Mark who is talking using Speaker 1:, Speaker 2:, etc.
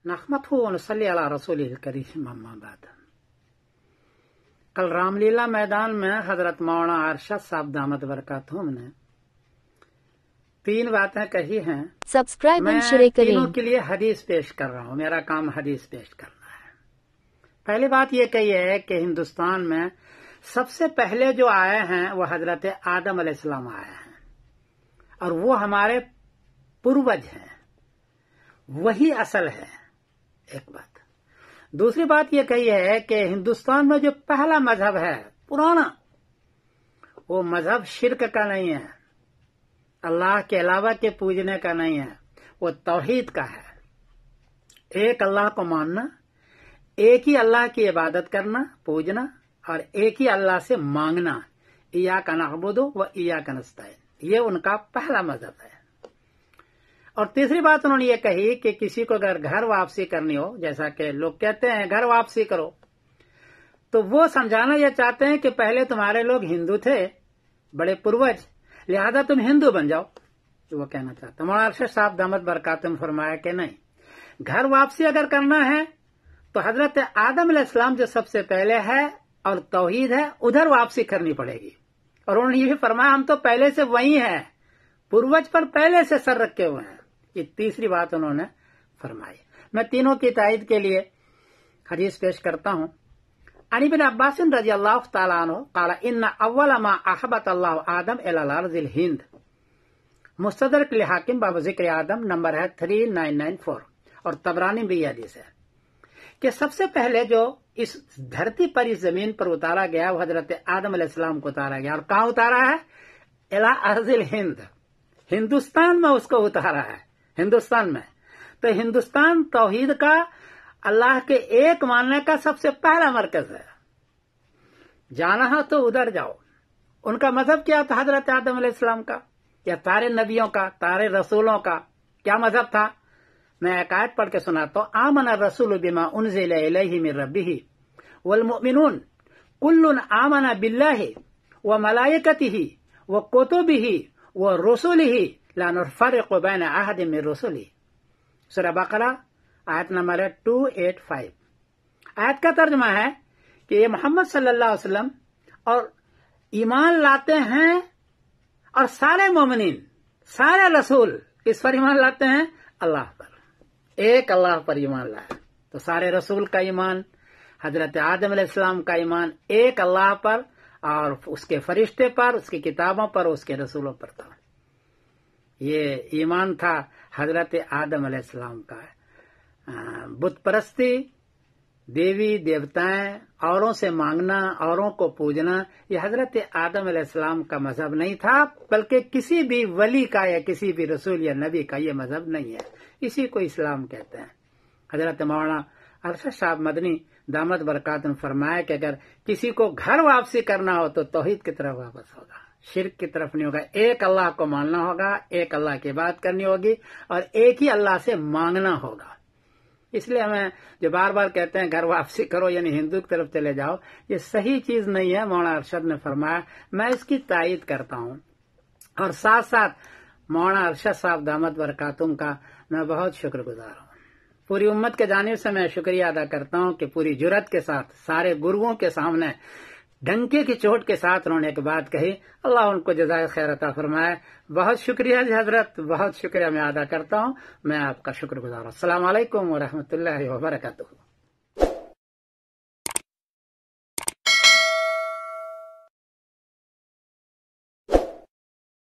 Speaker 1: नहमदहु व नसल्ली अला रसूलिल करीम अम्मा बाद। कल रामलीला मैदान में हजरत मौलाना अरशद साहब दामद बरकातुहू ने 3 बातें कही हैं।
Speaker 2: सब्सक्राइब
Speaker 1: मैं
Speaker 2: एंड शेयर करें।
Speaker 1: तीनों के लिए हदीस पेश कर रहा हूँ। मेरा काम हदीस पेश करना है। पहली बात ये कही है कि हिंदुस्तान में सबसे पहले जो आए हैं वो हजरत आदम अलैहिस्सलाम आए हैं और वो हमारे पूर्वज हैं, वही असल है। एक बात। दूसरी बात ये कही है कि हिंदुस्तान में जो पहला मजहब है पुराना, वो मजहब शिर्क का नहीं है, अल्लाह के अलावा के पूजने का नहीं है, वो तौहीद का है। एक अल्लाह को मानना, एक ही अल्लाह की इबादत करना, पूजना और एक ही अल्लाह से मांगना। इय्याका नअबुदु व इय्याका नस्तईन, ये उनका पहला मजहब है। और तीसरी बात उन्होंने ये कही कि किसी को अगर घर वापसी करनी हो, जैसा कि लोग कहते हैं घर वापसी करो, तो वो समझाना ये चाहते हैं कि पहले तुम्हारे लोग हिंदू थे, बड़े पूर्वज, लिहाजा तुम हिंदू बन जाओ, वो कहना चाहते हैं। मौलाना अरशद साहब दामद बरकातुहू फरमाया कि नहीं, घर वापसी अगर करना है तो हजरत आदम अलैहिस्सलाम जो सबसे पहले है और तौहीद है, उधर वापसी करनी पड़ेगी। और उन्होंने ये भी फरमाया हम तो पहले से वही हैं, पूर्वज पर पहले से सर रखे हुए हैं। ये तीसरी बात उन्होंने फरमाई। मैं तीनों की तायीद के लिए हदीस पेश करता हूं। अन इब्न अब्बास रज़ियल्लाहु तआला अन्हु क़ाल इन्ना अव्वल मा अहबत अल्लाहु आदम इलल अर्ज़िल हिंद। मुस्तदरक लिल हाकिम बाब ज़िक्र आदम नंबर है 3994 और तबरानी भी हदीस है कि सबसे पहले जो इस धरती पर, इस जमीन पर उतारा गया वो हजरत आदम अलैहिस्सलाम को उतारा गया। और कहाँ उतारा है? इला अर्ज़िल हिंद, हिंदुस्तान में उसको उतारा है। हिंदुस्तान में तो हिंदुस्तान तौहीद का, अल्लाह के एक मानने का सबसे पहला मरकज है। जाना है तो उधर जाओ। उनका मजहब क्या था हजरत आदम अलैहिस्सलाम का, या तारे नबियों का, तारे रसूलों का क्या मजहब था? मैं एक आयत पढ़ के सुनाता हूं। आमन रसूल बिमा उनज़िला इलैहि मिर रब्बिही वल मुमिनून कुल्लुन आमना बिल्लाहि व मलाइकतिही व कुतुबिही व रुसुलिही ला नुफ़र्रिक़ु बैन अहदिन मिन रुसुलिही। सूरह बकरा आयत नंबर 285। आयत का तर्जुमा है कि ये मोहम्मद सल्लल्लाहु अलैहि वसल्लम और ईमान लाते हैं, और सारे मोमिनीन, सारे रसूल किस पर ईमान लाते हैं? अल्लाह पर, एक अल्लाह पर ईमान लाए। तो सारे रसूल का ईमान, हजरत आदम अलैहिस्सलाम का ईमान एक अल्लाह पर और उसके फरिश्ते पर, उसकी किताबों पर, उसके रसूलों पर था। ये ईमान था हजरत आदम अलैहिस्सलाम का। बुत परस्ती, देवी देवताएं, औरों से मांगना, औरों को पूजना, ये हजरत आदम अलैहिस्सलाम का मजहब नहीं था, बल्कि किसी भी वली का या किसी भी रसूल या नबी का ये मजहब नहीं है। इसी को इस्लाम कहते हैं। हजरत मौलाना अरशद साहब मदनी दामद बरकातुहू फरमाया कि अगर किसी को घर वापसी करना हो तो तौहीद की तरफ वापस होगा, शिर्क की तरफ नहीं होगा। एक अल्लाह को मानना होगा, एक अल्लाह की बात करनी होगी और एक ही अल्लाह से मांगना होगा। इसलिए हमें जो बार बार कहते हैं घर वापसी करो यानी हिंदू की तरफ चले जाओ, ये सही चीज नहीं है। मौलाना अरशद ने फरमाया, मैं इसकी तायीद करता हूं। और साथ साथ मौलाना अरशद साहब दामद बरकातुहू का मैं बहुत शुक्रगुजार हूं। पूरी उम्मत के जानिब से मैं शुक्रिया अदा करता हूं कि पूरी जुर्रत के साथ सारे गुरुओं के सामने डंके की चोट के साथ उन्होंने एक बात कही। अल्लाह उनको जज़ाए खैर अता फरमाए। बहुत शुक्रिया जी हजरत, बहुत शुक्रिया मैं अदा करता हूं। मैं आपका शुक्रगुजार हूं। अस्सलाम वालेकुम व रहमतुल्लाहि व बरकातुहू।